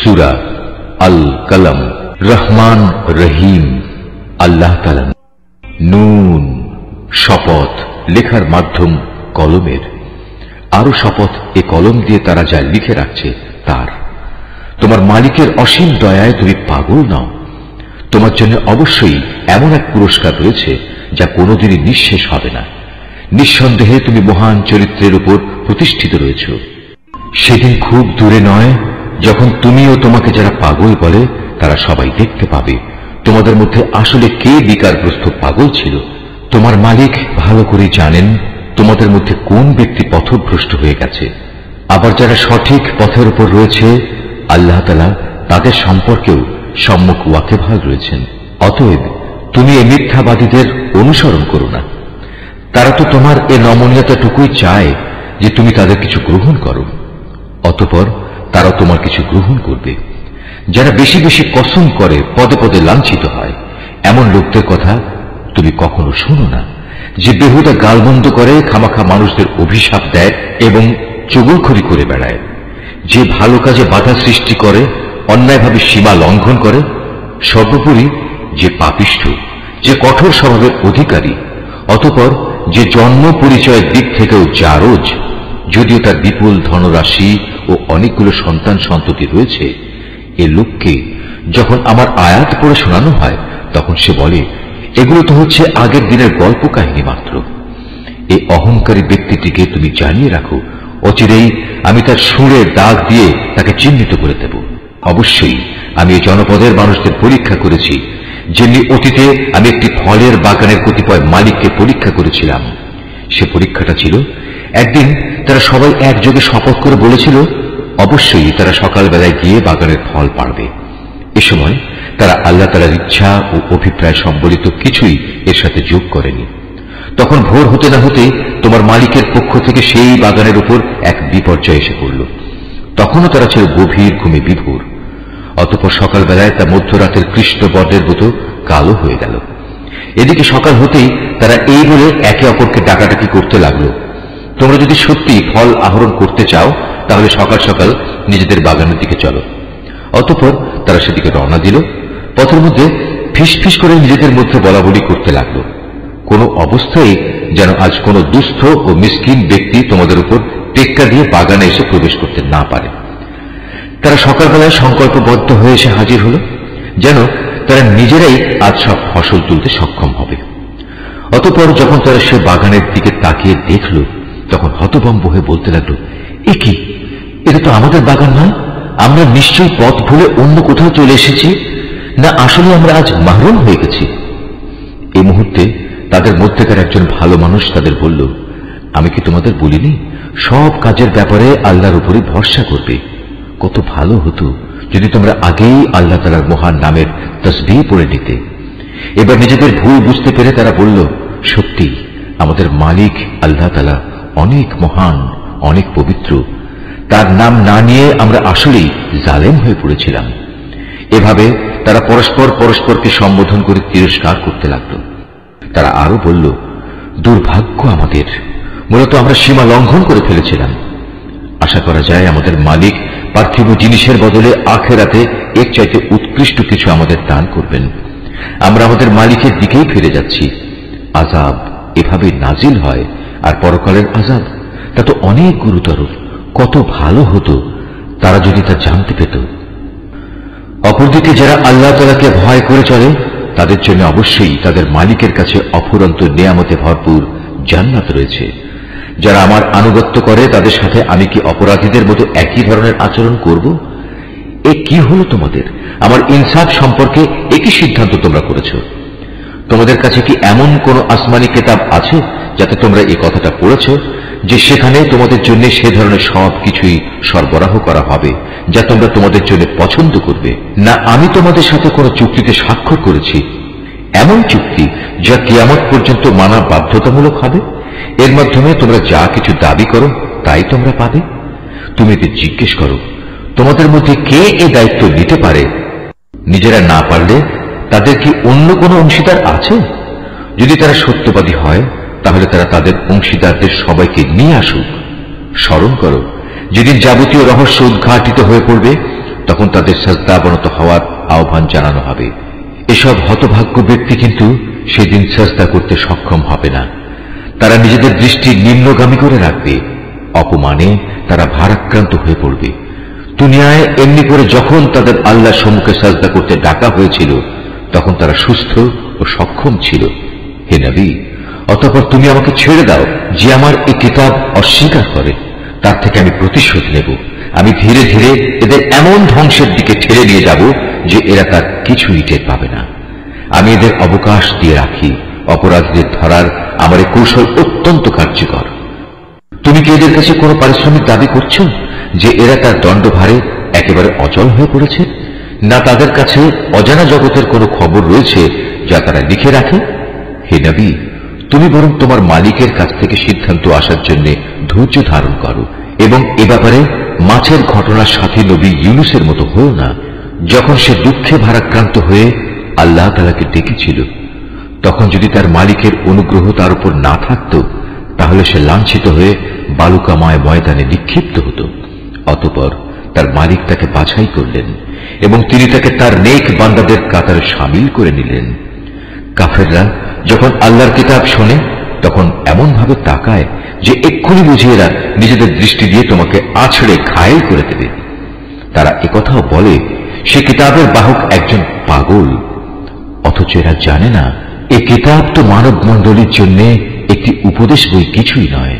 সূরা আল কলম। রহমান রহিম আল্লাহ তাআলা। নুন শপথ, লেখার মাধ্যম কলমের। আরো শপথ, এ কলম দিয়ে তারা যা লিখে রাখছে তার। তোমার মালিকের অসীম দয়ায় তুমি পাগল নাও। তোমার জন্য অবশ্যই এমন এক পুরস্কার রয়েছে যা কোনোদিনই নিঃশেষ হবে না। নিঃসন্দেহে তুমি মহান চরিত্রের উপর প্রতিষ্ঠিত রয়েছ। সেদিন খুব দূরে নয় যখন তুমি ও তোমাকে যারা পাগল বলে তারা সবাই দেখতে পাবে তোমাদের মধ্যে আসলে কে বিকারগ্রস্ত পাগল ছিল। তোমার মালিক ভালো করে জানেন তোমাদের মধ্যে কোন ব্যক্তি পথভ্রষ্ট হয়ে গেছে। আবার যারা সঠিক পথের উপর রয়েছে আল্লাহ তাআলা তাদের সম্পর্কেও সম্যক ওয়াকিবহাল রয়েছেন। অতএব তুমি এই মিথ্যাবাদীদের অনুসরণ করো না। তারা তো তোমার এ নমনীয়তাটুকুই চায় যে তুমি তাদের কিছু গ্রহণ করো, অতঃপর তারা তোমার কিছু গ্রহণ করবে। যারা বেশি বেশি কসম করে পদে পদে লাঞ্ছিত হয়, এমন লোকদের কথা তুমি কখনো শোনো না, যে বেহুদা গালমন্দ করে, খামাখা মানুষদের অভিশাপ দেয় এবং চুগলখড়ি করে বেড়ায়, যে ভালো কাজে বাধা সৃষ্টি করে, অন্যায়ভাবে সীমা লঙ্ঘন করে, সর্বোপরি যে পাপিষ্ঠ, যে কঠোর স্বভাবের অধিকারী, অতঃপর যে জন্ম পরিচয়ের দিক থেকেও জারজ, যদিও তার বিপুল ধনরাশি ও অনেকগুলো সন্তান সন্ততি রয়েছে। এ লোককে যখন আমার আয়াত পড়ে শোনানো হয় তখন সে বলে, এগুলো তো হচ্ছে আগের দিনের গল্প কাহিনী মাত্র। এই অহংকারী ব্যক্তিটিকে তুমি জানিয়ে রাখো, অচিরেই আমি তার সুরের দাগ দিয়ে তাকে চিহ্নিত করে দেব। অবশ্যই আমি এই জনপদের মানুষদের পরীক্ষা করেছি, যেমনি অতীতে আমি একটি ফলের বাগানের কতিপয় মালিককে পরীক্ষা করেছিলাম। সে পরীক্ষাটা ছিল, একদিন তারা সবাই একযোগে শপথ করে বলেছিল অবশ্যই তারা সকালবেলায় গিয়ে বাগানের ফল পাড়বে। এ সময় তারা আল্লাহ তাআলার ইচ্ছা ও অভিপ্রায় সম্বলিত কিছুই এর সাথে যোগ করেনি। তখন ভোর হতে না হতে তোমার মালিকের পক্ষ থেকে সেই বাগানের উপর এক বিপর্যয় এসে পড়ল। তখনও তারা ছিল গভীর ঘুমে বিভোর। অতঃপর সকালবেলায় তা মধ্যরাতের কৃষ্ণ বর্ণের মতো কালো হয়ে গেল। এদিকে সকাল হতেই তারা এই বলে একে অপরকে ডাকাডাকি করতে লাগলো, তোমরা যদি সত্যি ফল আহরণ করতে চাও তাহলে সকাল সকাল নিজেদের বাগানের দিকে চলো। অতঃপর তারা সেদিকে রওনা দিল। পথের মধ্যে ফিসফিস করে নিজেদের মধ্যে বলাবলি করতে লাগলো, কোনো অবস্থায় যেন আজ কোনো দুস্থ ও মিসকিন ব্যক্তি তোমাদের উপর টেক্কা দিয়ে বাগানে এসে প্রবেশ করতে না পারে। তারা সকালবেলায় সংকল্পবদ্ধ হয়ে এসে হাজির হল, যেন তারা নিজেরাই আজ সব ফসল তুলতে সক্ষম হবে। অতঃপর যখন তারা সে বাগানের দিকে তাকিয়ে দেখল তখন হতভম্ব হয়ে বলতে লাগলো, এ কি, এটা তো আমাদের বাগান নয়। আমরা নিশ্চয়ই পথ ভুলে অন্য কোথাও চলে এসেছি, না আসলে আমরা আজ মাহরুম হয়ে গেছি। এই মুহূর্তে তাদের মধ্যেকার একজন ভালো মানুষ তাদের বলল, আমি কি তোমাদের বলিনি সব কাজের ব্যাপারে আল্লাহর উপরই ভরসা করবে? কত ভালো হতো যদি তোমরা আগেই আল্লাহ তাআলার মহান নামের তাসবিহ পড়ে নিতে। এবার নিজেদের ভুল বুঝতে পেরে তারা বলল, সত্যি আমাদের মালিক আল্লাহ তাআলা অনেক মহান, অনেক পবিত্র। তার নাম না নিয়ে আমরা আসলেই জালেম হয়ে পড়েছিলাম। এভাবে তারা পরস্পর পরস্পরকে সম্বোধন করে তিরস্কার করতে লাগলো। তারা আরো বলল, দুর্ভাগ্য আমাদের, মূলত আমরা সীমা লঙ্ঘন করে ফেলেছিলাম। আশা করা যায় আমাদের মালিক পার্থিব জিনিসের বদলে আখিরাতে এর চাইতে উৎকৃষ্ট কিছু আমাদের দান করবেন। আমরা আমাদের মালিকের দিকেই ফিরে যাচ্ছি। আযাব এভাবে নাজিল হয়, আর পরকালের আযাব তা তো অনেক গুরুতর। কত ভালো হতো তারা যদি তা জানতে পেত। অপরদিকে যারা আল্লাহ তাআলাকে ভয় করে চলে তাদের জন্য অবশ্যই তাদের মালিকের কাছে অফুরন্ত নিয়ামতে ভরপুর জান্নাত রয়েছে। যারা আমার আনুগত্য করে তাদের সাথে আমি কি অপরাধীদের মতো একই ধরনের আচরণ করব? এ কি হলো তোমাদের? আমার ইনসাফ সম্পর্কে একই সিদ্ধান্ত তোমরা করেছ। তোমাদের কাছে কি এমন কোন আসমানি কিতাব আছে যাতে তোমরা এই কথাটা পড়েছ যে সেখানে তোমাদের জন্য সে ধরনের সব কিছুই সরবরাহ করা হবে যা তোমরা তোমাদের জন্য পছন্দ করবে? না আমি তোমাদের সাথে কোন চুক্তিতে স্বাক্ষর করেছি, এমন চুক্তি যা কিয়ামত পর্যন্ত মানা বাধ্যতামূলক হবে? এর মাধ্যমে তোমরা যা কিছু দাবি করো তাই তোমরা পাবে। তুমি এদের জিজ্ঞেস করো, তোমাদের মধ্যে কে এ দায়িত্ব নিতে পারে? নিজেরা না পারলে তাদের কি অন্য কোনো অংশীদার আছে? যদি তারা সত্যবাদী হয় তাহলে তারা তাদের অংশীদারদের সবাইকে নিয়ে আসুক। স্মরণ করো, যেদিন যাবতীয় রহস্য উদ্ঘাটিত হয়ে পড়বে তখন তাদের সাজদাবনত হওয়ার আহ্বান জানানো হবে। এসব হতভাগ্য ব্যক্তি কিন্তু সেদিন সাজদা করতে সক্ষম হবে না। তারা নিজেদের দৃষ্টি নিম্নগামী করে রাখবে, অপমানে তারা ভারাক্রান্ত হয়ে পড়বে। দুনিয়ায় এমনি করে যখন তাদের আল্লাহ সম্মুখে সাজদা করতে ডাকা হয়েছিল তখন তারা সুস্থ ও সক্ষম ছিল। হে নবী, অতঃপর তুমি আমাকে ছেড়ে দাও। যে আমার এই কিতাব অস্বীকার করে তার থেকে আমি প্রতিশোধ নেব। আমি ধীরে ধীরে এদের এমন ধ্বংসের দিকে ঠেলে নিয়ে যাব যে এরা তার কিছুই টের পাবে না। আমি এদের অবকাশ দিয়ে রাখি। অপরাধীদের ধরার আমার এই কৌশল অত্যন্ত কার্যকর। তুমি কি এদের কাছে কোনো পারিশ্রমিক দাবি করছো যে এরা তার দণ্ডভারে একেবারে অচল হয়ে পড়েছে? না তাদের কাছে অজানা জগতের কোনো খবর রয়েছে যা তারা লিখে রাখে? হে নবী, তুমি বরং তোমার মালিকের কাছ থেকে সিদ্ধান্ত আসার জন্য ধৈর্য ধারণ করো এবং এ ব্যাপারে মাছের ঘটনার সাথে নবী ইউনুসের মতো হও না। যখন সে দুঃখে ভারাক্রান্ত হয়ে আল্লাহ তাআলাকে ডেকেছিল তখন যদি তার মালিকের অনুগ্রহ তার উপর না থাকত তাহলে সে লাঞ্ছিত হয়ে বালুকাময় ময়দানে নিক্ষিপ্ত হতো। অতঃপর তার মালিক তাকে বাছাই করলেন এবং তিনি তাকে তার নেক বান্দাদের কাতারে শামিল করে নিলেন। কাফেররা যখন আল্লাহর কিতাব শোনে তখন এমন ভাবে তাকায় যে এক্ষুনি বুঝে এরা নিজেদের দৃষ্টি দিয়ে তোমাকে আছড়ে ঘায়েল করে দেবে। তারা একথাও বলে সে কিতাবের বাহক একজন পাগল, অথচ এরা জানে না এ কিতাব তো মানব মণ্ডলীর জন্য একটি উপদেশ বই কিছুই নয়।